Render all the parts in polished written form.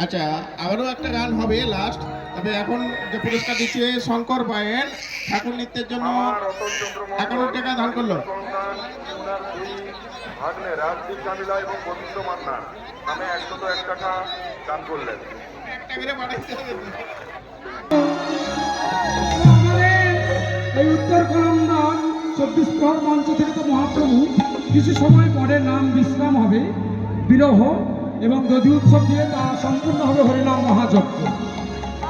আচ্ছা, আবারও একটা গান হবে লাস্ট। তবে এখন যে পুরস্কার দিচ্ছে শঙ্কর পায়ের ঠাকুর নৃত্যের জন্য 51 টাকা দান করলো। ভাগ্নে রাজদীপ কামিলা এবং গোবিন্দ মান্না নামে 101 টাকা দান করলেন। এই উত্তর কলমদান 24 প্রহর মঞ্চ থেকে তো মহাপ্রভু কিছু সময় পরে নাম বিশ্রাম হবে, বিরহ এবং দধি উৎসব দিয়ে তা সম্পূর্ণ হবে হরিনাম মহাযজ্ঞ।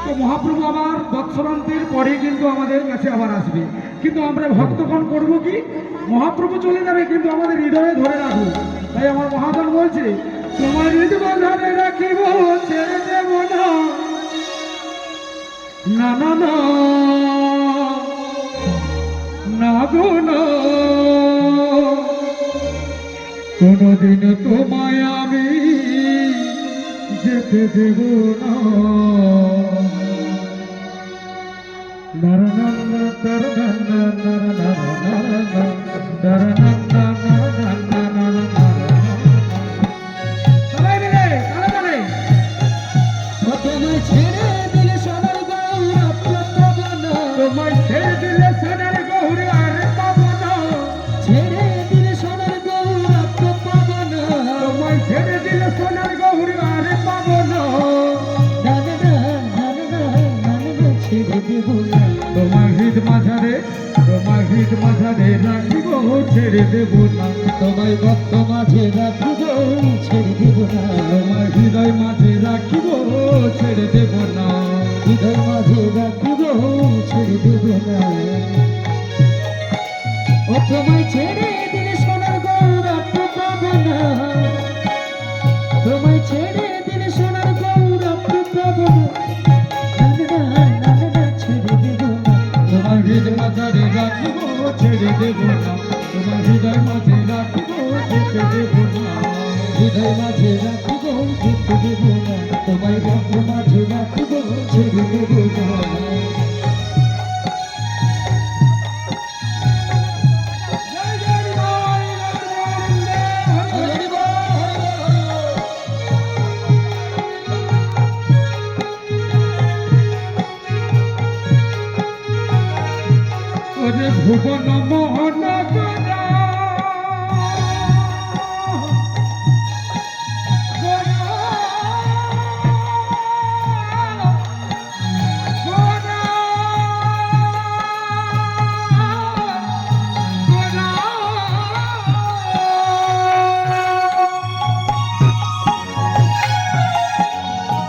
তো মহাপ্রভু আবার বৎসরান্তের পরে কিন্তু আমাদের কাছে আবার আসবে, কিন্তু আমরা ভক্তগণ করব কি, মহাপ্রভু চলে যাবে কিন্তু আমাদের হৃদয়ে ধরে রাখবো। তাই আমার মহাজন বলছে, তোমার হৃদয় ধরে রাখিব, ছেড়ে দেব না, না না না না গো না, কোনদিন তোমায় আমি যেতে দেব না। নারায়ণ ছেড়ে দিলে সোনার তোমায় ছেড়ে দিলে সোনার গৌর আর পাবো না, ছেড়ে দিলে সোনার গৌর পাবো না, তোমায় ছেড়ে দিলে সোনার গৌর আর পাবো না, ছেড়ে দেব না, তোমার হৃদ মাঝারে রাখিব, ছেড়ে দেব না, তোমায় ভক্ত মাঝে রাখিব, ছেড়ে দেব না, তোমার হৃদয় মাঝে রাখিব, ছেড়ে দেব না, হৃদয় মাঝে রাখিব, ছেড়ে দেব না। ও তোমায় ছেড়ে দিলে সোনার গৌরব পাবো না, তোমায় ছেড়ে দিলে সোনার গৌরব পাবো না, ছেড়ে দেব না, তোমার হৃদয় মাঝে রাখিব, ছেড়ে দেব না, তোমার হৃদয় মাঝে রাখিব, যেতে দেব না, হৃদয় মাঝে রাখিব, যেতে দেব না, তোমায় ভক্ত মাঝে রাখিব, ছেড়ে দেব না। ভুবন মোহন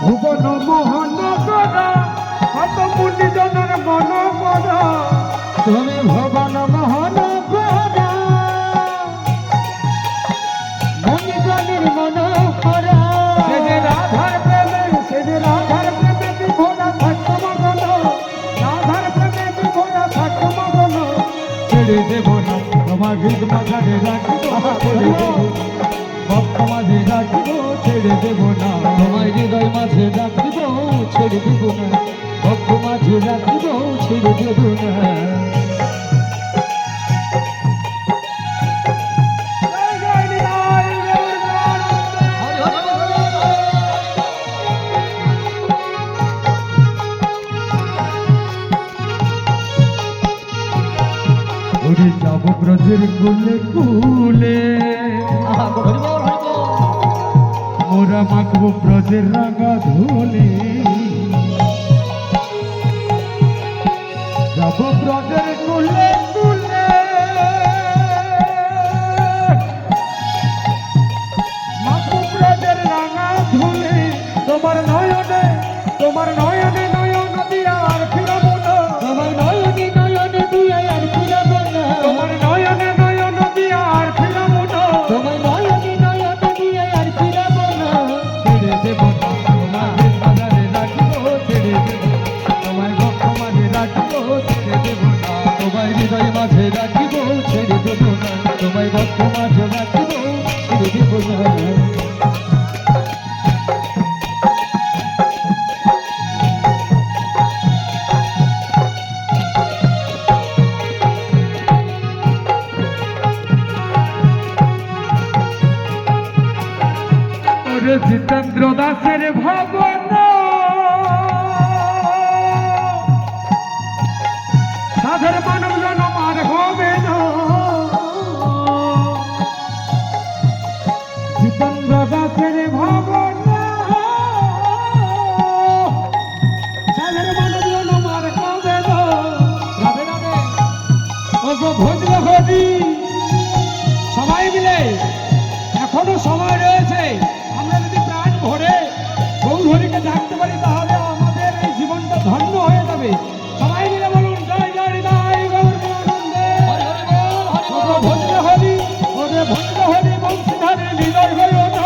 ভুবন মোহন কত মুনি জনের মন করা, তুমি ভবন মোহন করা, মনিজনের মন করা, সে যে রাধার প্রেমে বিভোরা থাকতো মগন, রাধার প্রেমে বিভোরা থাকতো মগন, ছেড়ে দেব না, তোমার হৃদ মাঝারে রাখিব, ছেড়ে দেব, ভক্ত মাঝে রাখিব, ছেড়ে দেব না, তোমার হৃদয় মাঝে রাখিব, ছেড়ে দেব না, ভক্ত মাঝে রাখিব, ছেড়ে দেব না। যাব ব্রজের কুলে কুলে, মোরা মাখবো ব্রজের রাঙা ধুলে, যাব ব্রজের কুলে কুলে, মাখবো ব্রজের রাঙা ধুলে, তোমার নয়নে নয়ন দিয়া আর ফিরবো না, তোমার নয়নে দিয়া আর ফিরবো না, তোমার নয়নে দিয়া আর ফিরবো না, তোমার নয়নে দিয়া আর ফিরবো না, ছেড়ে দেব না, তোমার বাজারে রাখিব, ছেড়ে দেব, তোমার ভক্ত মাঝে রাখিব, ছেড়ে দেব না, তোমার হৃদয় মাঝে রাখিব, ছেড়ে দেব না, তোমার ভক্ত মাঝে রাখিব, ছেড়ে দেব না। না, সাধের মানব জনম আর হবে না। জিতেন্দ্র দাসের ভাবনা, সাধের মানব জনম আর হবে না। রাধে রাধে। ও গো ভজল হরি, সবাই মিলে এখনো সময় রয়েছে। আমরা যদি প্রাণ ভরে গৌরহরিকে ডাকতে পারি তাহলে আমাদের এই জীবনটা ধন্য হয়ে যাবে। সবাই মিলে বলুন জয় জয় হৃদয় গৌর আনন্দে। ভজল হরি, ওরে ভজল হরি বংশধারী হৃদয় হইও না।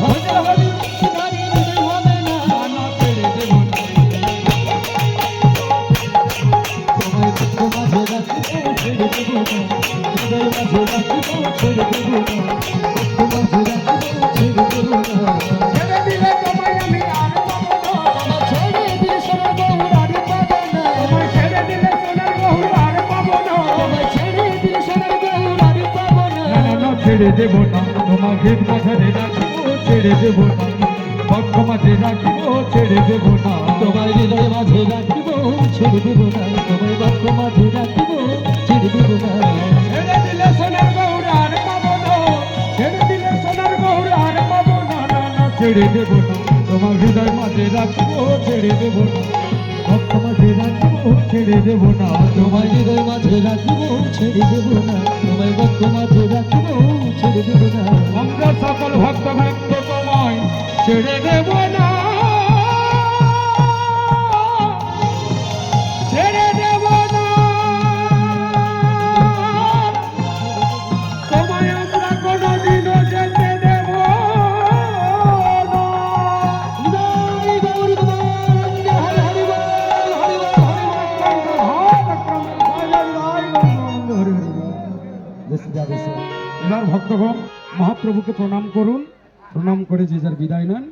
ভজল হরি বংশধারী হৃদয় হবে না, না ছেড়ে দেব না। তোমায় দুঃখ মাঝে রাখিব ছেড়ে দেব না, হৃদয় মাঝে রাখিব ছেড়ে দেব না, দুঃখ মাঝে রাখিব ছেড়ে দেব না। ছেড়ে দিলে তোমায় আমি আর পাবো না, ছেড়ে দিলে সোনার গৌর আর পাবো না, তোমায় ছেড়ে দিলে সোনার গৌর আর পাবো না, তোমায় ছেড়ে দিলে সোনার গৌর আর পাবো না। না না ছেড়ে দেব না, তোমার হৃদ মাঝে রাখিব ছেড়ে দেব না, বক্ষ মাঝে রাখিব ছেড়ে দেব না, তোমার হৃদয় মাঝে রাখিব ছেড়ে দেব না, তোমার বক্ষ মাঝে রাখিব ছেড়ে দেব না। ছেড়ে দিলে সোনার গৌর আর পাবো না, ছেড়ে দিলে সোনার গৌর আর পাবো না, না না ছেড়ে দেব না, তোমার হৃদয় মাঝে রাখিব ছেড়ে দেব না, বক্ষ মাঝে রাখিব ছেড়ে দেব না, তোমার হৃদয় মাঝে রাখিব ছেড়ে দেব না, তোমার বক্ষ মাঝে রাখিব ছেড়ে দেব না। আমরা সকল ভক্ত ভক্ত তোমায় ছেড়ে দেব না, ছেড়ে দেব না, তোমায় আমরা কোনদিনও যেতে দেব না। হরি গৌর গোবিন্দ, হরি হরি বল, হরি বল, হরি বল, এবার ভক্তগণ মহাপ্রভুকে প্রণাম করুন, প্রণাম করে যে যার বিদায় নেন।